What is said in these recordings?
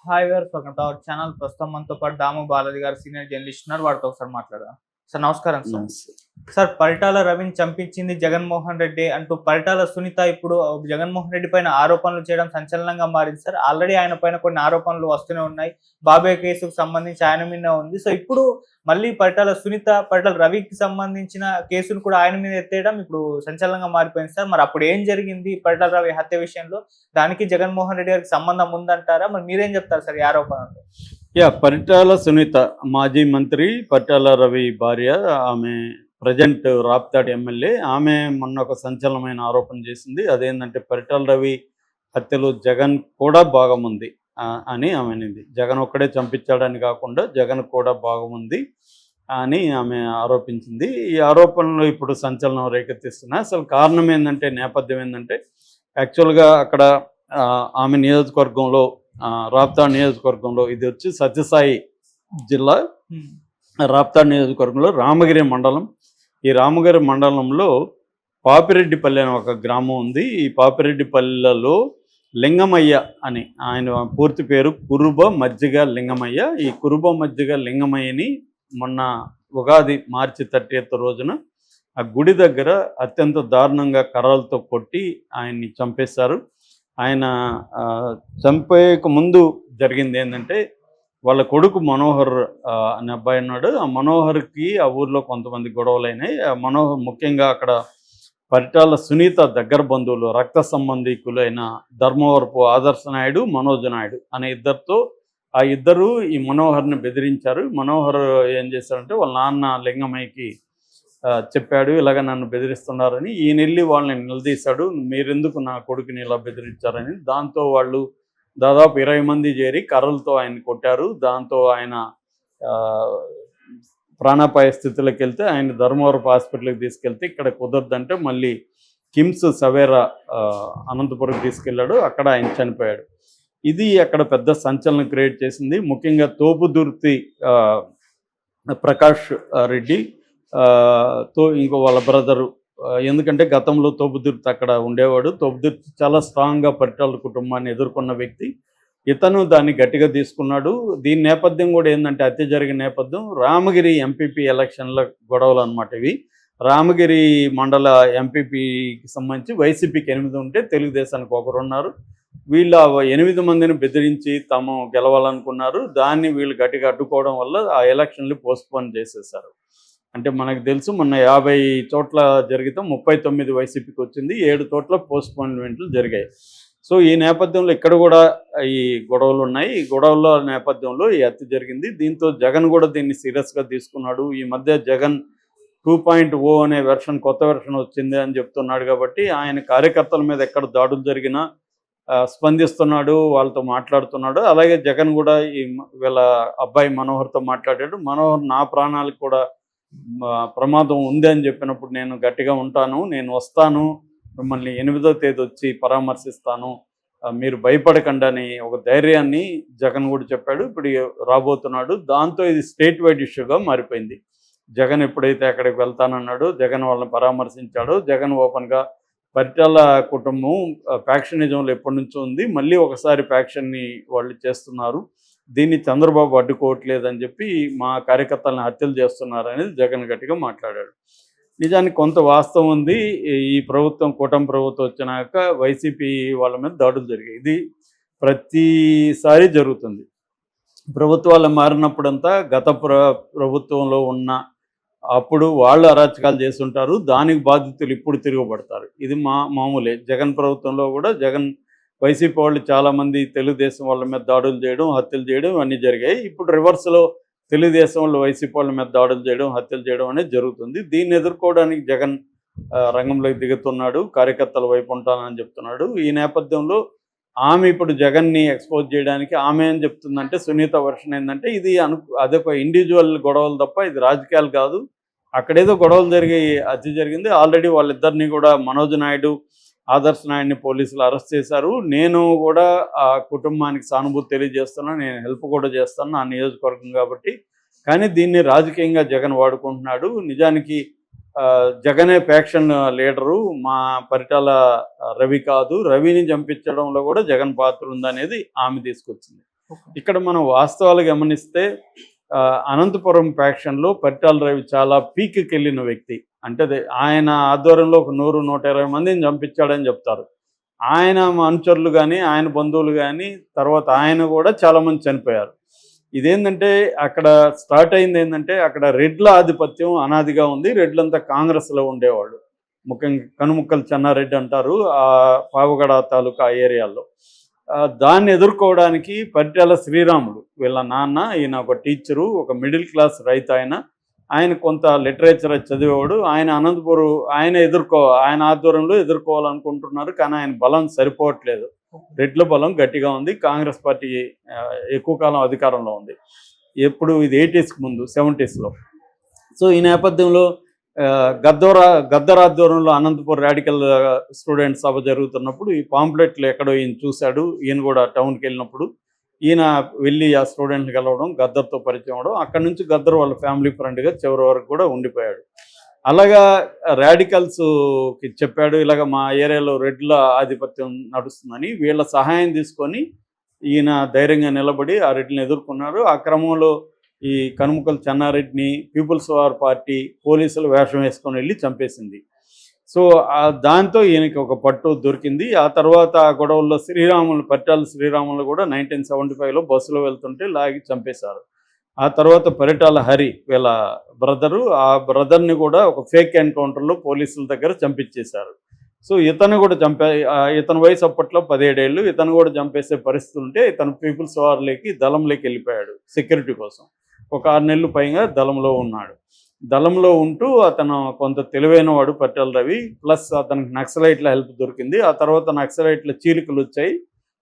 Hi గారు, welcome to our channel. ప్రస్తుతం మనతో పాటు దాము బాలాజీ గారు సీనియర్ జర్నలిస్ట్ ఉన్నారు. వారితో ఒకసారి మాట్లాడదాం. సార్ నమస్కారం సార్. నమస్తే. సార్, పరిటాల రవిని చంపించింది జగన్మోహన్ రెడ్డి అంటూ పరిటాల సునీత ఇప్పుడు జగన్మోహన్ రెడ్డి పైన ఆరోపణలు చేయడం సంచలనంగా మారింది సార్. ఆల్రెడీ ఆయన పైన కొన్ని ఆరోపణలు వస్తూనే ఉన్నాయి. బాబాయ్ కేసుకు సంబంధించి ఆయన మీద ఉంది. సో ఇప్పుడు మళ్ళీ పరిటాల సునీత, పరిటాల రవికి సంబంధించిన కేసును కూడా ఆయన మీద ఎత్తేయడం ఇప్పుడు సంచలనంగా మారిపోయింది సార్. మరి అప్పుడు ఏం జరిగింది పరిటాల రవి హత్య విషయంలో? దానికి జగన్మోహన్ రెడ్డి గారికి సంబంధం ఉందంటారా? మరి మీరేం చెప్తారు సార్ ఈ ఆరోపణలు? పరిటాల సునీత మాజీ మంత్రి పరిటాల రవి భార్య. ఆమె ప్రజెంట్ రాప్తాడ్ ఎమ్మెల్యే. ఆమె మొన్న ఒక సంచలనమైన ఆరోపణ చేసింది. అదేంటంటే పరిటాల రవి హత్యలో జగన్ కూడా భాగం ఉంది అని ఆమె అనింది. జగన్ ఒక్కడే చంపించాడని కాకుండా జగన్ కూడా భాగం ఉంది అని ఆమె ఆరోపించింది. ఈ ఆరోపణలు ఇప్పుడు సంచలనం రేకెత్తిస్తున్నాయి. అసలు కారణం ఏంటంటే, నేపథ్యం ఏంటంటే, యాక్చువల్గా అక్కడ ఆమె నియోజకవర్గంలో, రాప్తాడ్ నియోజకవర్గంలో, ఇది వచ్చి సత్యసాయి జిల్లా రాప్తాడ్ నియోజకవర్గంలో రామగిరి మండలం. ఈ రామగిరి మండలంలో పాపిరెడ్డిపల్లి అనే ఒక గ్రామం ఉంది. ఈ పాపిరెడ్డిపల్లెలో లింగమయ్య అని, ఆయన పూర్తి పేరు కురుబ మజ్జిగ లింగమయ్య. ఈ కురుబ మజ్జిగ లింగమయ్యని మొన్న ఉగాది మార్చి 30వ రోజున ఆ గుడి దగ్గర అత్యంత దారుణంగా కర్రలతో కొట్టి ఆయన్ని చంపేశారు. ఆయన చంపేయక ముందు జరిగింది ఏంటంటే, వాళ్ళ కొడుకు మనోహర్ అనే అబ్బాయి ఉన్నాడు. ఆ మనోహర్కి ఆ ఊర్లో కొంతమంది గొడవలైనాయి. ఆ మనోహర్ ముఖ్యంగా అక్కడ పరిటాల సునీత దగ్గర బంధువులు, రక్త సంబంధికులైన ధర్మవరపు ఆదర్శ నాయుడు, మనోజ్ నాయుడు అనే ఇద్దరితో, ఆ ఇద్దరు ఈ మనోహర్ని బెదిరించారు. మనోహర్ ఏం చేశారంటే, వాళ్ళ నాన్న లింగమయ్యకి చెప్పాడు, ఇలాగ నన్ను బెదిరిస్తున్నారని. ఈయన వెళ్ళి వాళ్ళని నిలదీశాడు, మీరెందుకు నా కొడుకుని ఇలా బెదిరించారని. దాంతో వాళ్ళు దాదాపు 20 మంది చేరి కర్రలతో ఆయన కొట్టారు. దాంతో ఆయన ప్రాణాపాయ స్థితిలోకి వెళ్తే ఆయన ధర్మవరపు హాస్పిటల్కి తీసుకెళ్తే ఇక్కడ కుదరదంటే మళ్ళీ కిమ్స్ సవేరా అనంతపురం తీసుకెళ్ళాడు. అక్కడ ఆయన చనిపోయాడు. ఇది అక్కడ పెద్ద సంచలనం క్రియేట్ చేసింది. ముఖ్యంగా తోపుదుర్తి ప్రకాష్ రెడ్డి తో ఇంకో వాళ్ళ బ్రదరు, ఎందుకంటే గతంలో తోపుదుర్తి అక్కడ ఉండేవాడు. తోపుదుర్తి చాలా స్ట్రాంగ్గా పరిటాల కుటుంబాన్ని ఎదుర్కొన్న వ్యక్తి. ఇతను దాన్ని గట్టిగా తీసుకున్నాడు. దీని నేపథ్యం కూడా ఏంటంటే, హత్య జరిగిన నేపథ్యం రామగిరి ఎంపీపీ ఎలక్షన్ల గొడవలు అనమాట ఇవి. రామగిరి మండల ఎంపీపీకి సంబంధించి వైసీపీకి 8 ఉంటే తెలుగుదేశానికి 1 ఉన్నారు. వీళ్ళు 8 మందిని బెదిరించి తాము గెలవాలనుకున్నారు. దాన్ని వీళ్ళు గట్టిగా అడ్డుకోవడం వల్ల ఆ ఎలక్షన్లు పోస్ట్పోన్ చేసేసారు. అంటే మనకు తెలుసు, మొన్న 50 చోట్ల జరిగితే 39 వైసీపీకి వచ్చింది. 7 చోట్ల పోస్ట్పోన్మెంట్లు జరిగాయి. సో ఈ నేపథ్యంలో ఇక్కడ కూడా ఈ గొడవలు ఉన్నాయి. ఈ గొడవల నేపథ్యంలో ఈ హత్య జరిగింది. దీంతో జగన్ కూడా దీన్ని సీరియస్గా తీసుకున్నాడు. ఈ మధ్య జగన్ 2.0 అనే కొత్త వెర్షన్ వచ్చింది అని చెప్తున్నాడు. కాబట్టి ఆయన కార్యకర్తల మీద ఎక్కడ దాడులు జరిగినా స్పందిస్తున్నాడు, వాళ్ళతో మాట్లాడుతున్నాడు. అలాగే జగన్ కూడా వీళ్ళ అబ్బాయి మనోహర్తో మాట్లాడాడు. మనోహర్ నా ప్రాణాలకు కూడా ప్రమాదం ఉంది అని చెప్పినప్పుడు నేను గట్టిగా ఉంటాను, నేను వస్తాను, మిమ్మల్ని 8వ తేదీ వచ్చి పరామర్శిస్తాను, మీరు భయపడకండి అని ఒక ధైర్యాన్ని జగన్ కూడా చెప్పాడు. ఇప్పుడు రాబోతున్నాడు. దాంతో ఇది స్టేట్ వైడ్ ఇష్యూగా మారిపోయింది. జగన్ ఎప్పుడైతే అక్కడికి వెళ్తానన్నాడో, జగన్ వాళ్ళని పరామర్శించాడో, జగన్ ఓపెన్గా పరిటాల కుటుంబం ఫ్యాక్షనిజంలో ఎప్పటి నుంచో ఉంది, మళ్ళీ ఒకసారి ఫ్యాక్షన్ని వాళ్ళు చేస్తున్నారు, దీన్ని చంద్రబాబు అడ్డుకోవట్లేదని చెప్పి మా కార్యకర్తలను హత్యలు చేస్తున్నారు అనేది జగన్ గట్టిగా మాట్లాడాడు. నిజానికి కొంత వాస్తవం ఉంది. ఈ ప్రభుత్వం, కూటమి ప్రభుత్వం వచ్చినాక వైసీపీ వాళ్ళ మీద దాడులు జరిగాయి. ఇది ప్రతిసారి జరుగుతుంది. ప్రభుత్వాలు మారినప్పుడంతా గత ప్రభుత్వంలో ఉన్న అప్పుడు వాళ్ళు అరాచకాలు చేస్తుంటారు, దానికి బాధితులు ఇప్పుడు తిరగబడతారు. ఇది మామూలే. జగన్ ప్రభుత్వంలో కూడా వైసీపీ వాళ్ళు చాలామంది తెలుగుదేశం వాళ్ళ మీద దాడులు చేయడం, హత్యలు చేయడం అన్నీ జరిగాయి. ఇప్పుడు రివర్స్లో తెలుగుదేశం వాళ్ళు వైసీపీ వాళ్ళ మీద దాడులు చేయడం, హత్యలు చేయడం అనేది జరుగుతుంది. దీన్ని ఎదుర్కోవడానికి జగన్ రంగంలోకి దిగుతున్నాడు, కార్యకర్తల వైపు ఉంటానని చెప్తున్నాడు. ఈ నేపథ్యంలో ఆమె ఇప్పుడు జగన్ని ఎక్స్పోజ్ చేయడానికి ఆమె ఏం చెప్తుందంటే, సునీత వర్షన్ ఏంటంటే, ఇది అదొక ఇండివిజువల్ గొడవలు తప్ప ఇది రాజకీయాలు కాదు, అక్కడేదో గొడవలు జరిగి హత్య జరిగింది. ఆల్రెడీ వాళ్ళిద్దరిని కూడా, మనోజ్ నాయుడు, ఆదర్శ నాయుడిని పోలీసులు అరెస్ట్ చేశారు. నేను కూడా ఆ కుటుంబానికి సానుభూతి తెలియజేస్తున్నాను, నేను హెల్ప్ కూడా చేస్తాను, నా నియోజకవర్గం కాబట్టి. కానీ దీన్ని రాజకీయంగా జగన్ వాడుకుంటున్నాడు. నిజానికి జగనే ఫ్యాక్షన్ లీడరు, మా పరిటాల రవి కాదు, రవిని చంపించడంలో కూడా జగన్ పాత్ర ఉందనేది ఆమె తీసుకొచ్చింది. ఇక్కడ మనం వాస్తవాలు గమనిస్తే అనంతపురం ఫ్యాక్షన్లో పరిటాల రవి చాలా పీక్కి వెళ్ళిన వ్యక్తి. అంటే ఆయన ఆధ్వర్యంలో ఒక 100-120 మందిని చంపించాడని చెప్తారు. ఆయన అనుచరులు కానీ, ఆయన బంధువులు కానీ, తర్వాత ఆయన కూడా చాలామంది చనిపోయారు. ఇదేంటంటే అక్కడ స్టార్ట్ అయింది ఏంటంటే, అక్కడ రెడ్ల ఆధిపత్యం అనాదిగా ఉంది. రెడ్లంతా కాంగ్రెస్లో ఉండేవాళ్ళు. ముఖ్యంగా కనుముక్కలు చెన్నారెడ్డి అంటారు ఆ పావగడ తాలూకా ఏరియాలో. దాన్ని ఎదుర్కోవడానికి పరిటాల శ్రీరాములు వీళ్ళ నాన్న, ఈయన ఒక టీచరు, ఒక మిడిల్ క్లాస్ రైతు. ఆయన కొంత లిటరేచర్ చదివేవాడు. ఆయన అనంతపురం ఆయన ఆధ్వర్యంలో ఎదుర్కోవాలనుకుంటున్నారు. కానీ ఆయన బలం సరిపోవట్లేదు. రెడ్ల బలం గట్టిగా ఉంది. కాంగ్రెస్ పార్టీ ఎక్కువ కాలం అధికారంలో ఉంది. ఎప్పుడు ఇది 80s ముందు 70sలో. సో ఈ నేపథ్యంలో గద్దర్ ఆధ్వర్యంలో అనంతపురం రాడికల్ స్టూడెంట్ సభ జరుగుతున్నప్పుడు ఈ పాంప్లెట్లు ఎక్కడో ఈయన చూశాడు. ఈయన కూడా టౌన్కి వెళ్ళినప్పుడు ఈయన వెళ్ళి ఆ స్టూడెంట్ని కలవడం, గద్దర్తో పరిచయం అవడం, అక్కడి నుంచి గద్దర్ వాళ్ళ ఫ్యామిలీ ఫ్రెండ్గా చివరి వరకు కూడా ఉండిపోయాడు. అలాగా రాడికల్స్కి చెప్పాడు, ఇలాగ మా ఏరియాలో రెడ్ల ఆధిపత్యం నడుస్తుందని. వీళ్ళ సహాయం తీసుకొని ఈయన ధైర్యంగా నిలబడి ఆ రెడ్లను ఎదుర్కొన్నారు. ఆ క్రమంలో ఈ కనుముక్కల చెన్నారెడ్డిని పీపుల్స్ వార్ పార్టీ పోలీసులు వేషం వేసుకొని వెళ్ళి చంపేసింది. సో దాంతో ఈయనకి ఒక పట్టు దొరికింది. ఆ తర్వాత ఆ గొడవల్లో పరిటాల శ్రీరాములు కూడా 1975లో బస్సులో వెళ్తుంటే లాగి చంపేశారు. ఆ తర్వాత పరిటాల హరి వీళ్ళ బ్రదరు, ఆ బ్రదర్ని కూడా ఒక ఫేక్ ఎన్కౌంటర్లో పోలీసుల దగ్గర చంపించేశారు. సో ఇతను కూడా ఇతని వయసు అప్పట్లో 17 ఏళ్ళు. ఇతను కూడా చంపేసే పరిస్థితి ఉంటే ఇతను పీపుల్స్ వార్లోకి దళంలోకి వెళ్ళిపోయాడు సెక్యూరిటీ కోసం. ఒక 6 నెలలు పైగా దళంలో ఉన్నాడు. దళంలో ఉంటూ అతను కొంత తెలివైన వాడు పరిటాల రవి. ప్లస్ అతనికి నక్సలైట్ల హెల్ప్ దొరికింది. ఆ తర్వాత నక్సలైట్ల చీలికలు వచ్చాయి.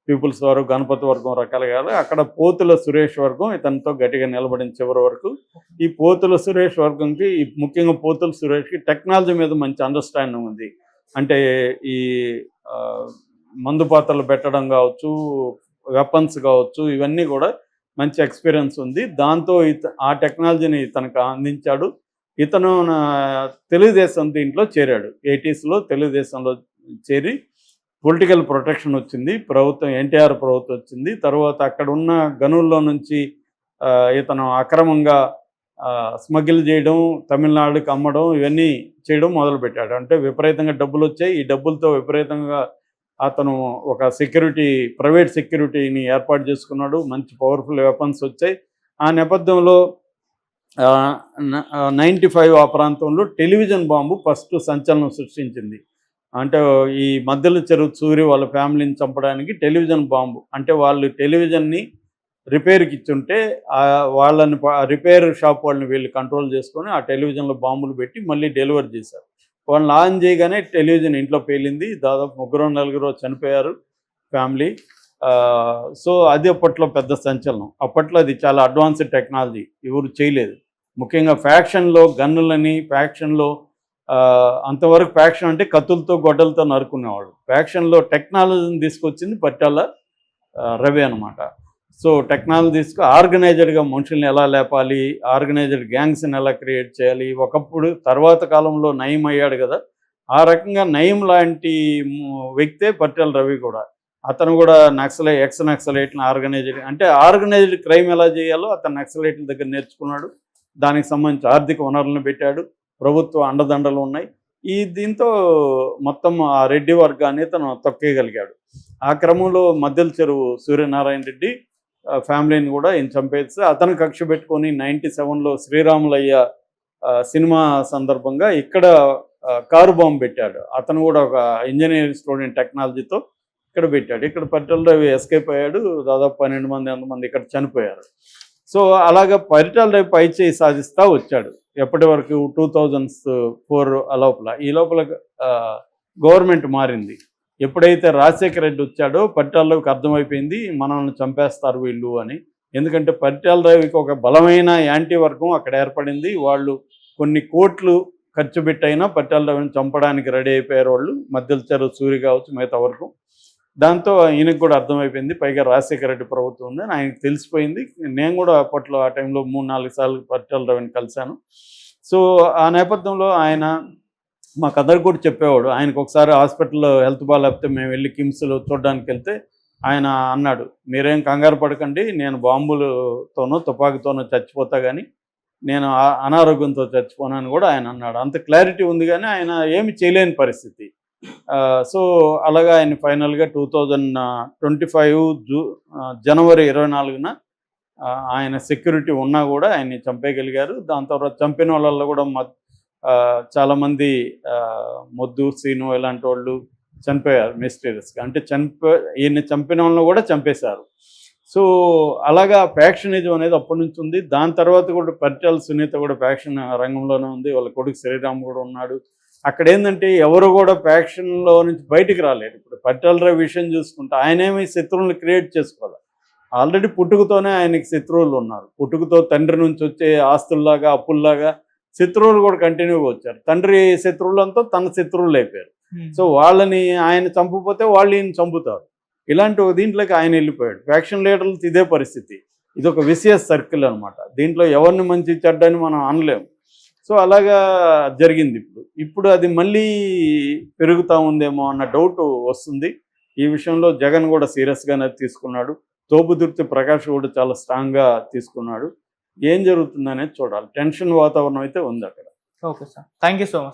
పీపుల్స్ వారు, గణపతి వర్గం రకాలుగా. అక్కడ పోతుల సురేష్ వర్గం ఇతనితో గట్టిగా నిలబడిన చివరి వరకు. ఈ పోతుల సురేష్ వర్గంకి, ముఖ్యంగా పోతుల సురేష్కి టెక్నాలజీ మీద మంచి అండర్స్టాండింగ్ ఉంది. అంటే ఈ మందు పాత్రలు పెట్టడం కావచ్చు, వెపన్స్ కావచ్చు, ఇవన్నీ కూడా మంచి ఎక్స్పీరియన్స్ ఉంది. దాంతో ఆ టెక్నాలజీని తనకు అందించాడు. ఇతను తెలుగుదేశం దీంట్లో చేరాడు. 80sలో తెలుగుదేశంలో చేరి పొలిటికల్ ప్రొటెక్షన్ వచ్చింది. ప్రభుత్వం ఎన్టీఆర్ ప్రభుత్వం వచ్చింది. తర్వాత అక్కడ ఉన్న గనుల్లో నుంచి ఇతను అక్రమంగా స్మగిల్ చేయడం, తమిళనాడుకి అమ్మడం, ఇవన్నీ చేయడం మొదలుపెట్టాడు. అంటే విపరీతంగా డబ్బులు వచ్చాయి. ఈ డబ్బులతో విపరీతంగా అతను ఒక ప్రైవేట్ సెక్యూరిటీని ఏర్పాటు చేసుకున్నాడు. మంచి పవర్ఫుల్ వెపన్స్ వచ్చాయి. ఆ నేపథ్యంలో 95 ఆ ప్రాంతంలో టెలివిజన్ బాంబు ఫస్ట్ సంచలనం సృష్టించింది. అంటే ఈ మధ్యలో చెరువు సూరి వాళ్ళ ఫ్యామిలీని చంపడానికి టెలివిజన్ బాంబు, అంటే వాళ్ళు టెలివిజన్ని రిపేర్కి ఇచ్చుంటే వాళ్ళని రిపేర్ షాప్ వాళ్ళని వీళ్ళు కంట్రోల్ చేసుకొని ఆ టెలివిజన్లో బాంబులు పెట్టి మళ్ళీ డెలివరీ చేశారు. వాళ్ళని ఆన్ చేయగానే టెలివిజన్ ఇంట్లో పేలింది. దాదాపు 3-4 చనిపోయారు ఫ్యామిలీ. సో అది అప్పట్లో పెద్ద సంచలనం. అప్పట్లో అది చాలా అడ్వాన్స్డ్ టెక్నాలజీ, ఎవరు చేయలేదు. ముఖ్యంగా ఫ్యాక్షన్లో గన్నులని, ఫ్యాక్షన్లో అంతవరకు ఫ్యాక్షన్ అంటే కత్తులతో గొడ్డలతో నరుకునేవాళ్ళు. ఫ్యాక్షన్లో టెక్నాలజీని తీసుకొచ్చింది పరిటాల రవి అనమాట. సో టెక్నాలజీ ఆర్గనైజర్డ్గా మనుషుల్ని ఎలా లేపాలి, ఆర్గనైజర్డ్ గ్యాంగ్స్ని ఎలా క్రియేట్ చేయాలి. ఒకప్పుడు తర్వాత కాలంలో నయం అయ్యాడు కదా, ఆ రకంగా నయం లాంటి వ్యక్తే పరిటాల రవి కూడా. అతను కూడా ఎక్స్ నక్సలైట్ని ఆర్గనైజ్డ్ క్రైమ్ ఎలా చేయాలో అతను నక్సలైట్ల దగ్గర నేర్చుకున్నాడు. దానికి సంబంధించి ఆర్థిక వనరులను పెట్టాడు. ప్రభుత్వ అండదండలు ఉన్నాయి. దీంతో మొత్తం ఆ రెడ్డి వర్గాన్ని తను తొక్కేయగలిగాడు. ఆ క్రమంలో మద్దెల చెరువు సూర్యనారాయణ రెడ్డి ఫ్యామిలీని కూడా ఈయన చంపేస్తే అతను కక్ష పెట్టుకొని 97లో శ్రీరాములయ్య సినిమా సందర్భంగా ఇక్కడ కారు బాంబు పెట్టాడు. అతను కూడా ఒక ఇంజనీరింగ్ స్టూడెంట్ టెక్నాలజీతో ఇక్కడ పెట్టాడు. ఇక్కడ పరిటాల రవి ఎస్కేప్ అయ్యాడు. దాదాపు 12 మంది ఇక్కడ చనిపోయారు. సో అలాగా పరిటాల రవి పైచేయి సాధిస్తూ వచ్చాడు. ఎప్పటి వరకు 2004 లోపల. ఈ లోపల గవర్నమెంట్ మారింది. ఎప్పుడైతే రాజశేఖర రెడ్డి వచ్చాడో పరిటాల రవికి అర్థమైపోయింది మనల్ని చంపేస్తారు వీళ్ళు అని. ఎందుకంటే పరిటాల రవికి ఒక బలమైన యాంటీ వర్గం అక్కడ ఏర్పడింది. వాళ్ళు కొన్ని కోట్లు ఖర్చు పెట్టైనా పరిటాల రవిని చంపడానికి రెడీ అయిపోయారు వాళ్ళు. మద్దెల చెరువు సూరి కావచ్చు, మిగతా వరకు. దాంతో ఈయనకు కూడా అర్థమైపోయింది. పైగా రాజశేఖర రెడ్డి ప్రభుత్వం ఉందని ఆయనకు తెలిసిపోయింది. నేను కూడా అప్పట్లో ఆ టైంలో 3-4 సార్లు పరిటాల రవిని కలిశాను. సో ఆ నేపథ్యంలో ఆయన మా కథలు కూడా చెప్పేవాడు. ఆయనకు ఒకసారి హాస్పిటల్లో హెల్త్ బాగాలేకపోతే మేము వెళ్ళి కిమ్స్లో చూడడానికి వెళ్తే ఆయన అన్నాడు, మీరేం కంగారు పడకండి, నేను బాంబులతోనో తుపాకీతోనో చచ్చిపోతా కానీ నేను అనారోగ్యంతో చచ్చిపోనని కూడా ఆయన అన్నాడు. అంత క్లారిటీ ఉంది కానీ ఆయన ఏమి చేయలేని పరిస్థితి. సో అలాగా ఆయన ఫైనల్గా 2025 జనవరి 24న ఆయన సెక్యూరిటీ ఉన్నా కూడా ఆయన్ని చంపేయగలిగారు. దాని తర్వాత చంపిన వాళ్ళల్లో కూడా చాలామంది మొద్దు సీను ఇలాంటి వాళ్ళు చనిపోయారు మిస్టీరియస్గా. అంటే ఈయన్ని చంపిన వాళ్ళని కూడా చంపేశారు. సో అలాగా ఫ్యాక్షనిజం అనేది అప్పటి నుంచి ఉంది. దాని తర్వాత కూడా పరిటాల సునీత కూడా ఫ్యాక్షన్ రంగంలోనే ఉంది. వాళ్ళ కొడుకు శ్రీరామ్ కూడా ఉన్నాడు. అక్కడ ఏంటంటే ఎవరు కూడా ఫ్యాక్షన్లో నుంచి బయటికి రాలేరు. ఇప్పుడు పరిటాల రవి విషయం చూసుకుంటే ఆయనేమి శత్రువులను క్రియేట్ చేసుకోవాలి. ఆల్రెడీ పుట్టుకతోనే ఆయనకి శత్రువులు ఉన్నారు. పుట్టుకతో తండ్రి నుంచి వచ్చే ఆస్తుల్లాగా అప్పుల్లాగా శత్రువులు కూడా కంటిన్యూగా వచ్చారు. తండ్రి శత్రువులంతా తన శత్రువులు అయిపోయారు. సో వాళ్ళని ఆయన చంపకపోతే వాళ్ళు ఈయన చంపుతారు. ఇలాంటి ఒక దీంట్లోకి ఆయన వెళ్ళిపోయాడు. ఫ్యాక్షన్ లీడర్లతో ఇదే పరిస్థితి. ఇది ఒక విసియస్ సర్కిల్ అనమాట. దీంట్లో ఎవరిని మంచి చెడ్డని మనం అనలేము. సో అలాగా జరిగింది. ఇప్పుడు అది మళ్ళీ పెరుగుతూ ఉందేమో అన్న డౌట్ వస్తుంది. ఈ విషయంలో జగన్ కూడా సీరియస్గానే తీసుకున్నాడు. తోపుదుర్తి ప్రకాష్ కూడా చాలా స్ట్రాంగ్గా తీసుకున్నాడు. ఏం జరుగుతుందనేది చూడాలి. టెన్షన్ వాతావరణం అయితే ఉంది అక్కడ. Okay sir, thank you so much.